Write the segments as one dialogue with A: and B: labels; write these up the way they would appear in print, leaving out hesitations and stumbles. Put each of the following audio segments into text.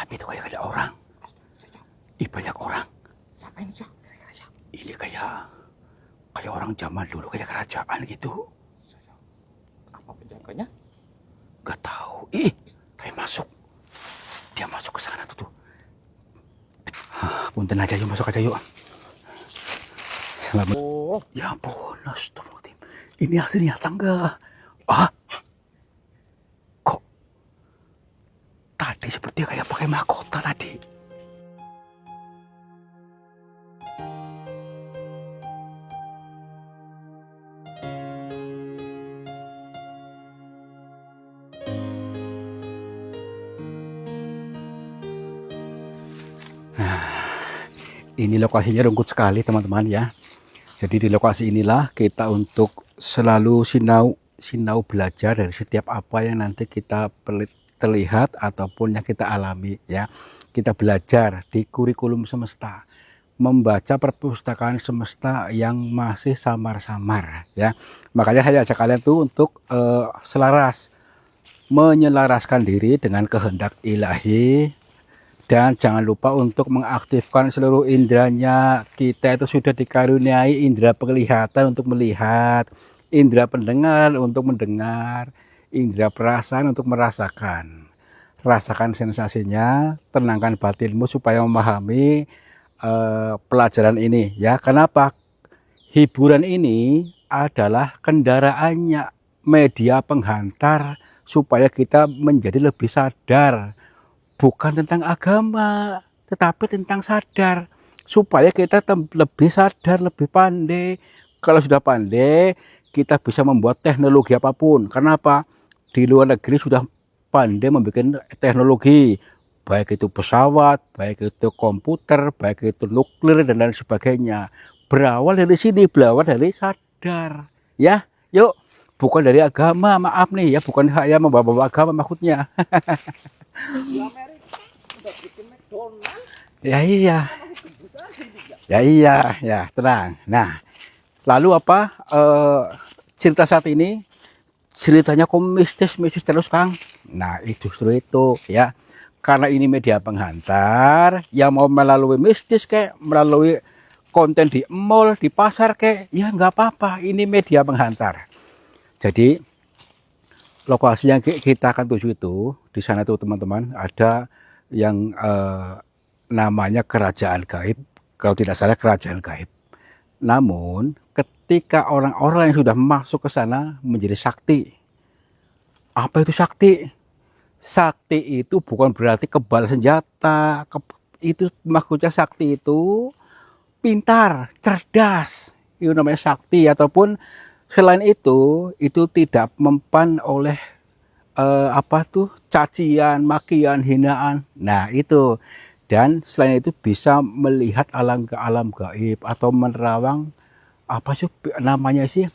A: Tapi itu kayak ada orang. Ih, banyak orang.
B: Siapa ini, Cak?
A: Ini kayak orang zaman dulu, kayak kerajaan gitu.
B: Apa penjaganya?
A: Gak tahu. Ih, tapi masuk. Dia masuk ke sana tuh. Punten aja yuk, masuk aja yuk. Selamat.
B: Oh,
A: Ya ampun, astagfirullahaladzim. Ini aslinya tangga. Ah, kok tadi seperti kayak pakai mahkota tadi. Ini lokasinya rungkut sekali teman-teman ya. Jadi di lokasi inilah kita untuk selalu sinau belajar dari setiap apa yang nanti kita terlihat ataupun yang kita alami ya. Kita belajar di kurikulum semesta, membaca perpustakaan semesta yang masih samar-samar ya. Makanya saya ajak kalian tuh untuk menyelaraskan diri dengan kehendak ilahi. Dan jangan lupa untuk mengaktifkan seluruh indranya. Kita itu sudah dikaruniai indera penglihatan untuk melihat, indera pendengar untuk mendengar, indera perasaan untuk merasakan. Rasakan sensasinya, tenangkan batinmu supaya memahami pelajaran ini ya. Kenapa? Hiburan ini adalah kendaraannya, media penghantar supaya kita menjadi lebih sadar. Bukan tentang agama, tetapi tentang sadar. Supaya kita lebih sadar, lebih pandai. Kalau sudah pandai, kita bisa membuat teknologi apapun. Kenapa? Di luar negeri sudah pandai membuat teknologi. Baik itu pesawat, baik itu komputer, baik itu nuklir, dan lain sebagainya. Berawal dari sini, berawal dari sadar. Ya, yuk. Bukan dari agama, maaf nih ya. Bukan saya membawa agama maksudnya.
B: di Amerika udah bikin McDonald.
A: Ya iya,
B: Masih gembus aja ini, ya.
A: ya iya, ya tenang. Nah, lalu apa cerita saat ini? Ceritanya kok mistis terus Kang. Nah, justru itu ya. Karena ini media penghantar, yang mau melalui mistis kayak melalui konten di mall, di pasar kayak, ya nggak apa-apa. Ini media penghantar. Jadi lokasi yang kita akan tuju itu di sana tuh teman-teman ada yang namanya kerajaan gaib, kalau tidak salah kerajaan gaib. Namun ketika orang-orang yang sudah masuk ke sana menjadi sakti. Apa itu sakti? Sakti itu bukan berarti kebal senjata. Itu maksudnya sakti itu pintar, cerdas. Itu namanya sakti. Ataupun selain itu tidak mempan oleh cacian, makian, hinaan. Nah itu. Dan selain itu bisa melihat alam gaib atau menerawang apa sih namanya sih,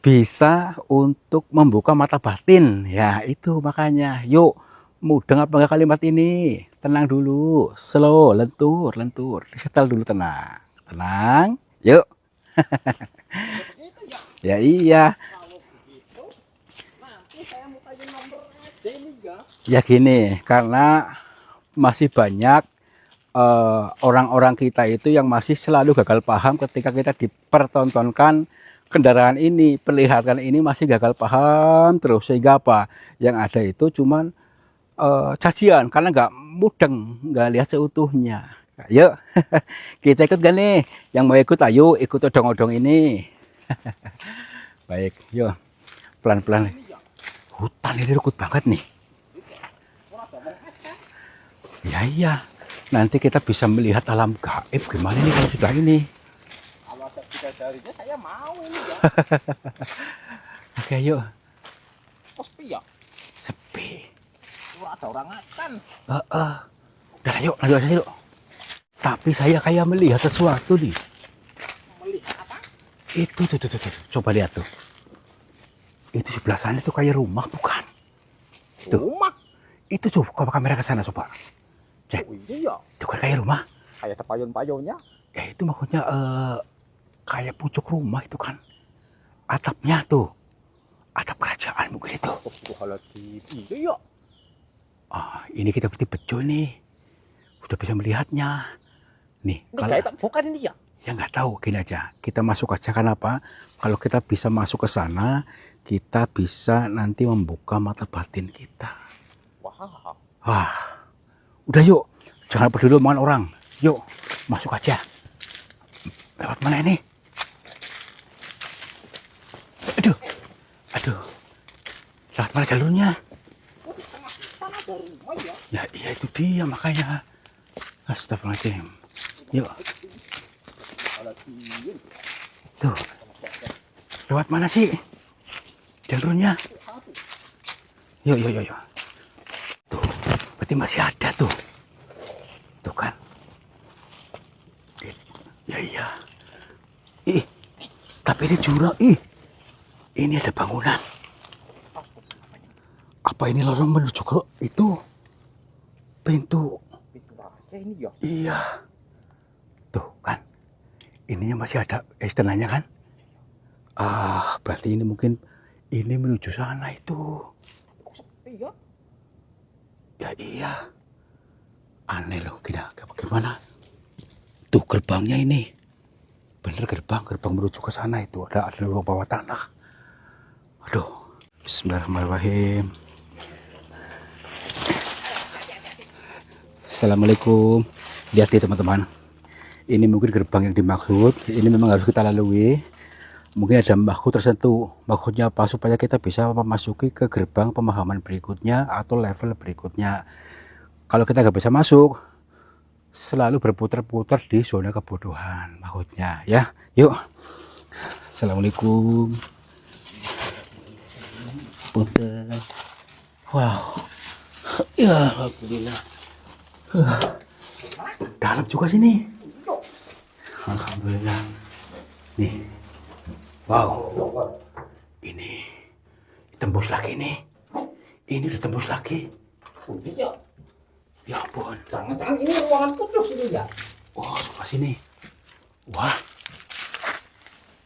A: bisa untuk membuka mata batin. Ya itu makanya. Yuk, mudeng apa enggak kalimat ini? Tenang dulu, slow, lentur. Setel dulu, tenang. Yuk.
B: Begitu ya.
A: Ya iya.
B: Kalau begitu, nanti saya mau tanya nomor aja ini ya.
A: Ya gini, karena masih banyak orang-orang kita itu yang masih selalu gagal paham ketika kita dipertontonkan kendaraan ini, perlihatkan ini masih gagal paham terus. Sehingga apa? Yang ada itu cuman cacian karena nggak mudeng, nggak lihat seutuhnya. Yuk, kita ikut gak nih? Yang mau ikut ayo ikut odong-odong ini. Baik, yuk pelan-pelan. Hutan ini rukut banget nih.
B: Orang ngomong aja.
A: Ya iya, nanti kita bisa melihat alam gaib gimana nih kalau sudah ini.
B: Kalau ada bidadarinya saya mau ini ya.
A: Oke yuk.
B: Kok sepi ya?
A: Sepi.
B: Ora ada orang akan.
A: Udah yuk, lanjut aja yuk. Tapi saya kayak melihat sesuatu nih.
B: Melihat apa?
A: Itu tuh. Coba lihat tuh. Itu sebelah sana tuh kayak rumah bukan? Tuh.
B: Rumah.
A: Itu coba kamera ke sana coba. Cek.
B: Oh iya ya.
A: Itu kan kayak rumah.
B: Kayak ada payun-payunnya.
A: Ya itu maksudnya kayak pucuk rumah itu kan. Atapnya tuh. Atap kerajaan mungkin itu.
B: Astagfirullahaladzim. Iya ya.
A: Ini kita berarti bejo nih. Sudah bisa melihatnya. Nih,
B: Ini
A: kalau
B: kayak bukan ini ya?
A: ya nggak tahu, gini aja. Kita masuk aja, kenapa? Kalau kita bisa masuk ke sana, kita bisa nanti membuka mata batin kita.
B: Wow.
A: Wah, udah yuk. Jangan peduli omongan orang. Yuk, masuk aja. Lewat mana ini? Aduh, aduh. Lewat mana jalurnya?
B: Oh, di tengah sana ada rumah ya?
A: Ya, iya itu dia makanya. Astagfirullahaladzim. Yuk,
B: Alhamdulillah.
A: tuh. Lewat mana sih jalurnya? Yuk, yuk, yuk, yuk. Tuh, berarti masih ada tuh. Tuh kan. Ya, iya. Ih, tapi ini jurang. Ih, ini ada bangunan. Apa ini lorong menuju ke itu? Pintu.
B: Itu aja ini ya?
A: Iya. Tuh kan. Ininya masih ada istilahnya kan? Berarti ini mungkin ini menuju sana itu.
B: Kok sepi ya?
A: Ya iya. Aneh loh, gimana? Tuh gerbangnya ini. Bener gerbang menuju ke sana itu. Ada lubang bawah tanah. Aduh. Bismillahirrahmanirrahim. Assalamualaikum. Lihat ya teman-teman. Ini mungkin gerbang yang dimaksud. Ini memang harus kita lalui. Mungkin ada maksud tertentu. Maksudnya apa? Supaya kita bisa memasuki ke gerbang pemahaman berikutnya atau level berikutnya. Kalau kita nggak bisa masuk, selalu berputar-putar di zona kebodohan. Maksudnya ya. Yuk. Assalamualaikum. Punten. Wow. Ya alhamdulillah. Dalam juga sini. Alhamdulillah. Nih. Wow. Ini tembus lagi nih. Ini ditembus lagi.
B: Oh iya.
A: Ya ampun.
B: Jangan-jangan ini ruangan khusus ini ya?
A: Oh, sebelah sini. Wah.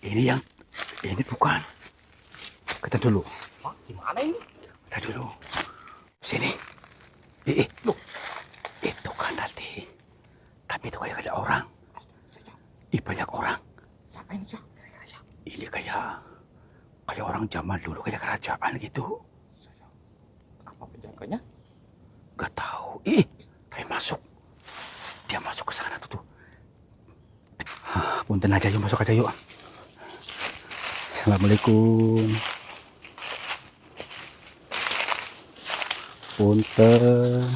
A: Ini bukan. Kita dulu.
B: Hah? Gimana ini?
A: Kita dulu. Sini. Loh. Itu kan tadi. Tapi itu kayak ada orang. Banyak orang.
B: Siapa ini ya?
A: Ini kayak orang zaman dulu, kayak kerajaan gitu.
B: Apa penjaganya?
A: Gak tahu. Tapi masuk. Dia masuk ke sana tuh. Punten aja yuk, masuk aja yuk. Assalamualaikum. Punten.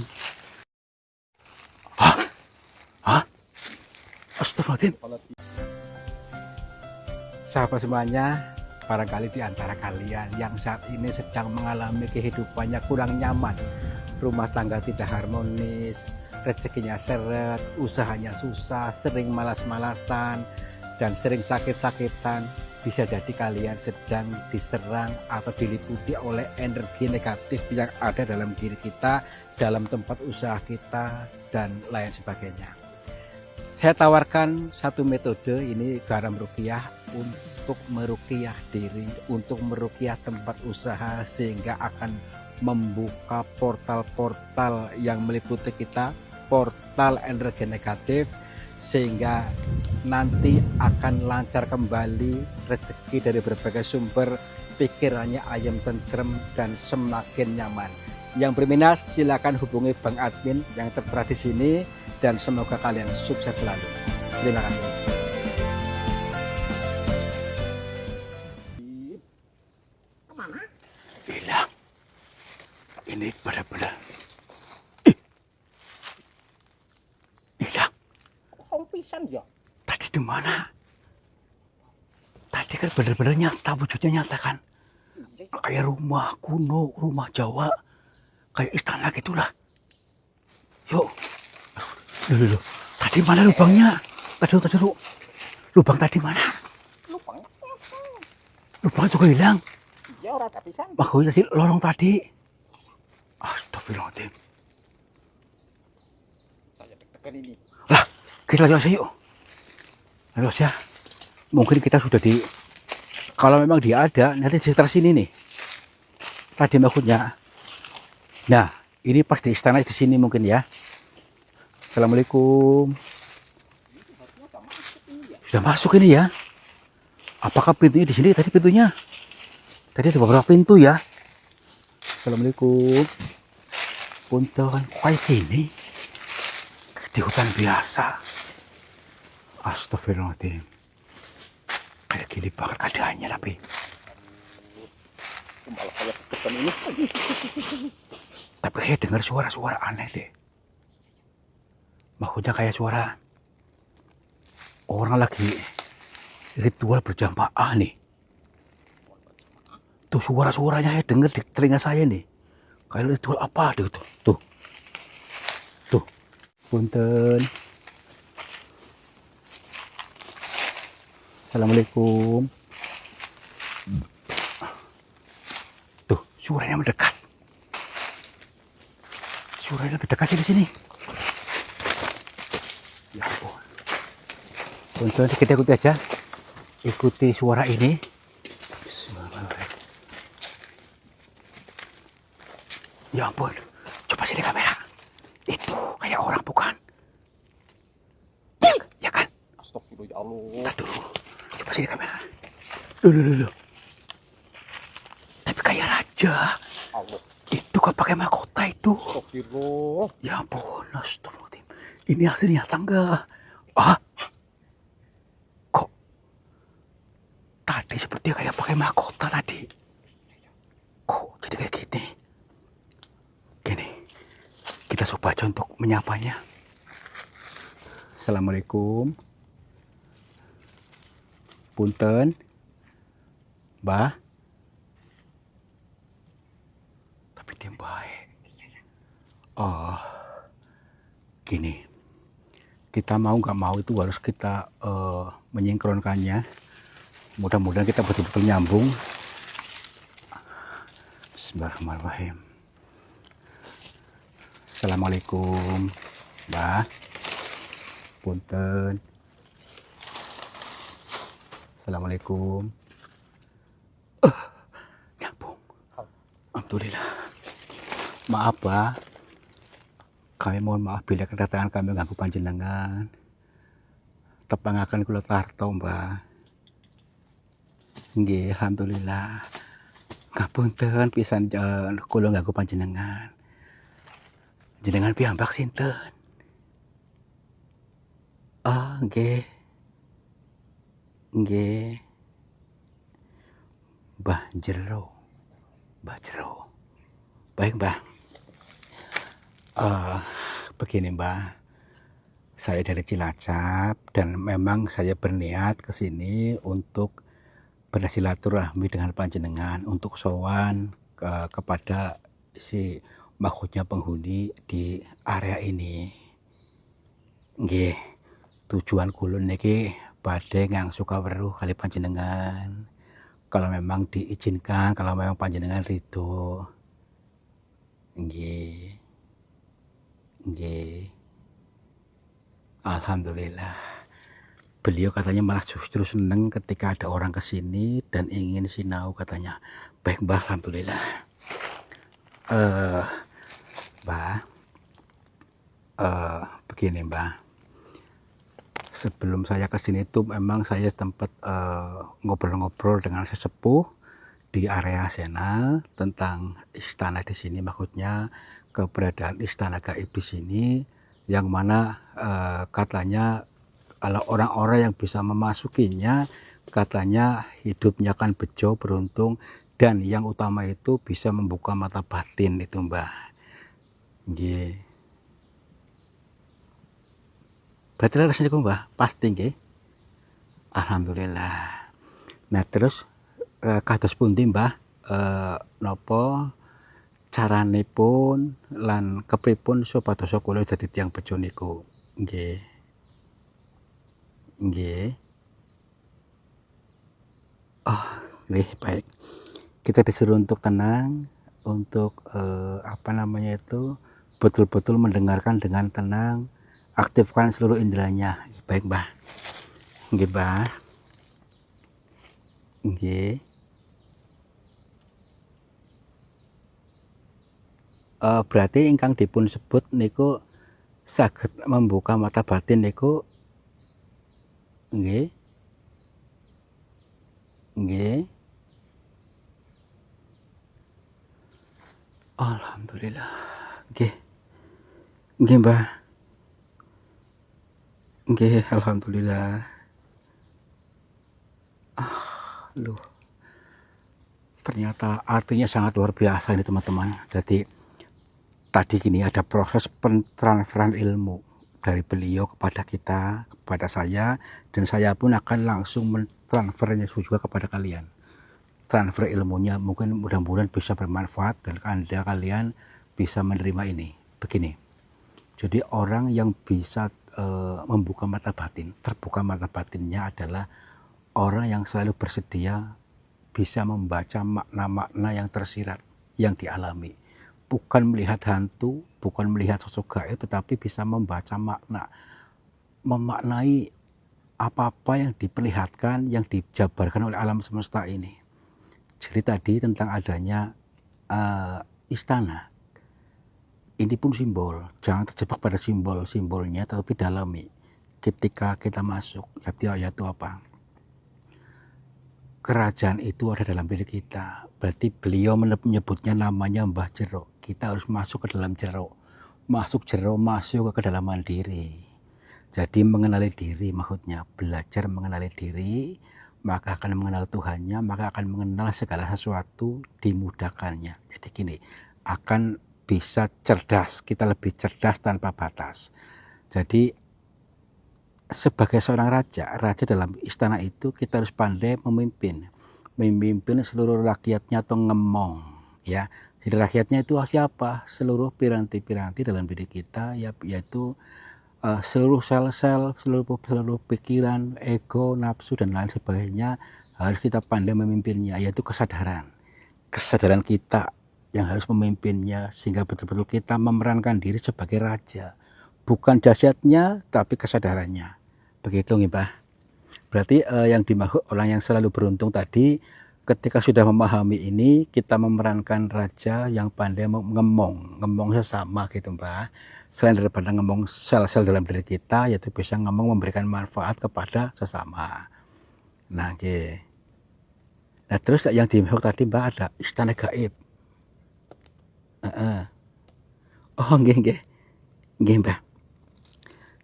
A: Hah? Astagfirullahaladzim. Sahabat semuanya, barangkali di antara kalian yang saat ini sedang mengalami kehidupannya kurang nyaman, rumah tangga tidak harmonis, rezekinya seret, usahanya susah, sering malas-malasan, dan sering sakit-sakitan, bisa jadi kalian sedang diserang atau diliputi oleh energi negatif yang ada dalam diri kita, dalam tempat usaha kita, dan lain sebagainya. Saya tawarkan satu metode, ini garam ruqyah, untuk meruqyah diri, untuk meruqyah tempat usaha, sehingga akan membuka portal-portal yang meliputi kita, portal energi negatif, sehingga nanti akan lancar kembali rezeki dari berbagai sumber, pikirannya ayam tentrem dan semakin nyaman. Yang berminat silakan hubungi Bang Admin yang tertera di sini, dan semoga kalian sukses selalu. Terima kasih.
B: Kemana?
A: Hilang. Ini benar-benar hilang.
B: Kok pisan ya?
A: Tadi di mana? Tadi kan benar-benar nyata, wujudnya nyata kan? Kayak rumah kuno, rumah Jawa, kayak istana gitulah. Yuk. Loh. Tadi mana lubangnya? Tadi dulu. Lubang tadi mana?
B: Lubangnya
A: Lubang juga hilang.
B: iya orang tak pisan.
A: Makanya tadi lorong tadi. Astagfirullahaladzim.
B: Saya deg-degan ini.
A: Lah, kita lanjut aja yuk. Lanjut ya. Mungkin kita sudah kalau memang dia ada, nanti di sekitar sini nih. Tadi maksudnya. Nah, Ini pas di istana di sini mungkin ya. Assalamualaikum. Sudah masuk ini ya. Apakah pintunya di sini tadi pintunya? Tadi ada beberapa pintu ya. Assalamualaikum. Punten, kayak gini. Di hutan biasa. Astagfirullahaladzim. Kayak gini banget keadaannya tapi.
B: Malah kayak depan ini.
A: Tapi saya dengar suara-suara aneh deh. Maksudnya kayak suara orang lagi ritual berjamaah nih. Tuh suara-suaranya saya dengar di telinga saya nih. Kayak ritual apa deh tuh. Tuh. Tuh. Punten. Assalamualaikum. Tuh, suaranya mendekat. Suaranya lebih dekat sini sini. Ya ampun. Punten, kita ikuti aja. Ikuti suara ini. Bismillahirrahmanirrahim. Ya ampun. Coba sini kamera. Itu kayak orang bukan? Ya kan?
B: Astagfirullah ya Allah.
A: Ntar dulu. Coba sini kamera. Loh. Tapi kayak raja.
B: Allah.
A: Itu kan pakai mahkota itu.
B: Astagfirullah.
A: Ya ampun, astagfirullahaladzim. Ini aslinya tangga. Ah, kok tadi seperti kayak pakai mahkota tadi. Kok jadi kayak gini? Gini, kita coba aja untuk menyapanya. Assalamualaikum. Punten. Mbah. Tapi dia baik. Oh, gini. Kita mau nggak mau itu harus kita menyinkronkannya. Mudah-mudahan kita betul-betul nyambung. Bismillahirrahmanirrahim. Assalamualaikum, Mbah. Punten. Assalamualaikum. Nyambung. Alhamdulillah. Maaf, Mbah. Kami mohon maaf bila kedatangan kami mengganggu panjenengan. Tepangaken kula tarto, Mbah. Nggih, alhamdulillah. Ngapunten pisan kula ganggu panjenengan. Jenengan piyambak sinten? Ah, nggih. Nggih. Mbah Jero. Mbah Jero. Baik, Mbah. Begini Mbah, saya dari Cilacap dan memang saya berniat ke sini untuk bersilaturahmi dengan panjenengan untuk sowan kepada si makhluknya penghuni di area ini. Nggih, tujuan kulun niki badhe ngangsu kaweruh kali panjenengan. Kalau memang diizinkan, kalau memang panjenengan ridho. Nggih. Nggih. Alhamdulillah. Beliau katanya malah justru seneng ketika ada orang ke sini dan ingin sinau katanya. Baik Mbah, alhamdulillah. Mbah. Begini Mbah. Sebelum saya ke sini tuh memang saya sempat ngobrol-ngobrol dengan sesepuh di area sana tentang istana di sini, maksudnya keberadaan istana gaib di sini, yang mana katanya kalau orang-orang yang bisa memasukinya katanya hidupnya akan bejo, beruntung, dan yang utama itu bisa membuka mata batin itu Mbah. Nggih. Berarti rasanya Mbah pasti nggih. Alhamdulillah. Nah terus kados pundi Mbah napa caranipun lan kepripun supados kula dadi tiyang bejo niku? Nggih. Nggih. Oh, nggih baik. Kita disuruh untuk tenang, untuk apa namanya itu, betul-betul mendengarkan dengan tenang, aktifkan seluruh inderanya. Baik, Mbah. Nggih, Mbah. Nggih. berarti ingkang dipun sebut niku saged membuka mata batin niku nggih. Nggih. Alhamdulillah. Nggih. Nggih, Mbah. Nggih, alhamdulillah. Loh, ternyata artinya sangat luar biasa ini teman-teman. Jadi tadi gini ada proses pentransferan ilmu dari beliau kepada kita, kepada saya, dan saya pun akan langsung mentransfernya juga kepada kalian. Transfer ilmunya mungkin mudah-mudahan bisa bermanfaat dan kalian bisa menerima ini. Begini, jadi orang yang bisa membuka mata batin, terbuka mata batinnya adalah orang yang selalu bersedia bisa membaca makna-makna yang tersirat, yang dialami. Bukan melihat hantu, bukan melihat sosok gaib, tetapi bisa membaca makna, memaknai apa-apa yang diperlihatkan, yang dijabarkan oleh alam semesta ini. Jadi tadi tentang adanya istana, ini pun simbol. Jangan terjebak pada simbol-simbolnya, tetapi dalami. Ketika kita masuk, yaitu apa? Kerajaan itu ada dalam diri kita. Berarti beliau menyebutnya namanya Mbah Jero. Kita harus masuk ke dalam jero. Masuk jero, masuk ke kedalaman diri. Jadi mengenali diri maksudnya. Belajar mengenali diri, maka akan mengenal Tuhannya, maka akan mengenal segala sesuatu, dimudahkannya. Jadi gini, akan bisa cerdas, kita lebih cerdas tanpa batas. Jadi sebagai seorang raja dalam istana itu kita harus pandai memimpin seluruh rakyatnya atau ngemong, ya. Jadi rakyatnya itu siapa? Seluruh piranti-piranti dalam diri kita, yaitu seluruh sel-sel, seluruh pikiran, ego, nafsu dan lain sebagainya harus kita pandai memimpinnya, yaitu kesadaran kita yang harus memimpinnya sehingga betul-betul kita memerankan diri sebagai raja, bukan jasadnya tapi kesadarannya. Begitu nih Pak. Berarti yang dimaksud orang yang selalu beruntung tadi, ketika sudah memahami ini, kita memerankan raja yang pandai ngemong sesama gitu Mbak. Selain daripada ngomong sel-sel dalam diri kita, yaitu bisa ngomong memberikan manfaat kepada sesama. Nah, okay. Nah terus yang dimaksud tadi Mbak ada istana gaib. Oh, nggih Mbak.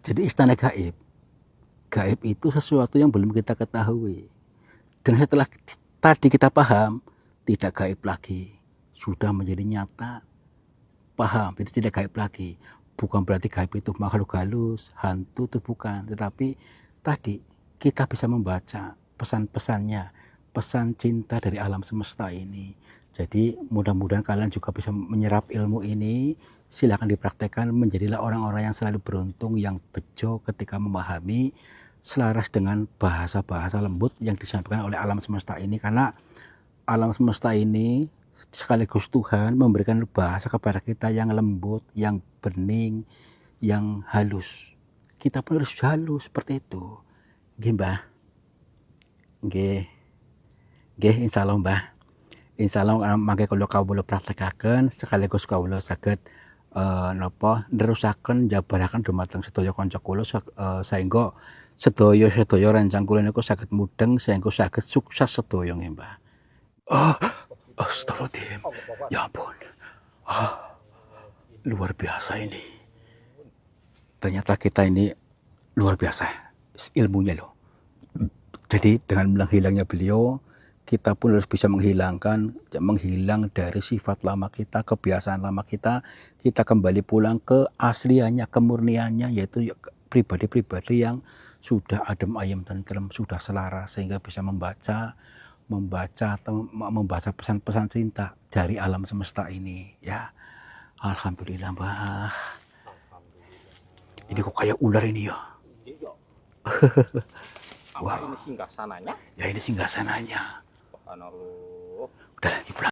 A: Jadi istana gaib itu sesuatu yang belum kita ketahui. Dan setelah tadi kita paham, tidak gaib lagi, sudah menjadi nyata. Paham, itu tidak gaib lagi. Bukan berarti gaib itu makhluk halus, hantu, itu bukan. Tetapi tadi kita bisa membaca pesan-pesannya, pesan cinta dari alam semesta ini. Jadi mudah-mudahan kalian juga bisa menyerap ilmu ini. Silakan dipraktekkan, menjadilah orang-orang yang selalu beruntung, yang bejo ketika memahami, selaras dengan bahasa-bahasa lembut yang disampaikan oleh alam semesta ini. Karena alam semesta ini sekaligus Tuhan memberikan bahasa kepada kita yang lembut, yang bening, yang halus. Kita pun harus halus seperti itu. Nggih, Mbah. Nggih, insyaallah Mbah. Insyaallah mangke kula kawula praktekaken sekaligus kawula saged napa nerusaken jabaraken dumateng sedaya kanca kula saengga sedaya rencang kula niku saged mudeng saengga saged sukses sedaya nggih, Mbah. Astagfirullahaladzim. Ya ampun. Luar biasa ini. Ternyata kita ini luar biasa ilmunya loh. Jadi dengan menghilangnya beliau, kita pun harus bisa menghilang dari sifat lama kita, kebiasaan lama kita. Kita kembali pulang ke asliannya, kemurniannya, yaitu pribadi-pribadi yang sudah adem ayem tentrem, sudah selaras sehingga bisa membaca pesan-pesan cinta dari alam semesta ini, ya. Alhamdulillah, Mbah. Ini kok kayak ular ini ya.
B: Wah, ini singgah sananya.
A: Ya ini singgah sananya.
B: Subhanallah.
A: Udah lagi pulang.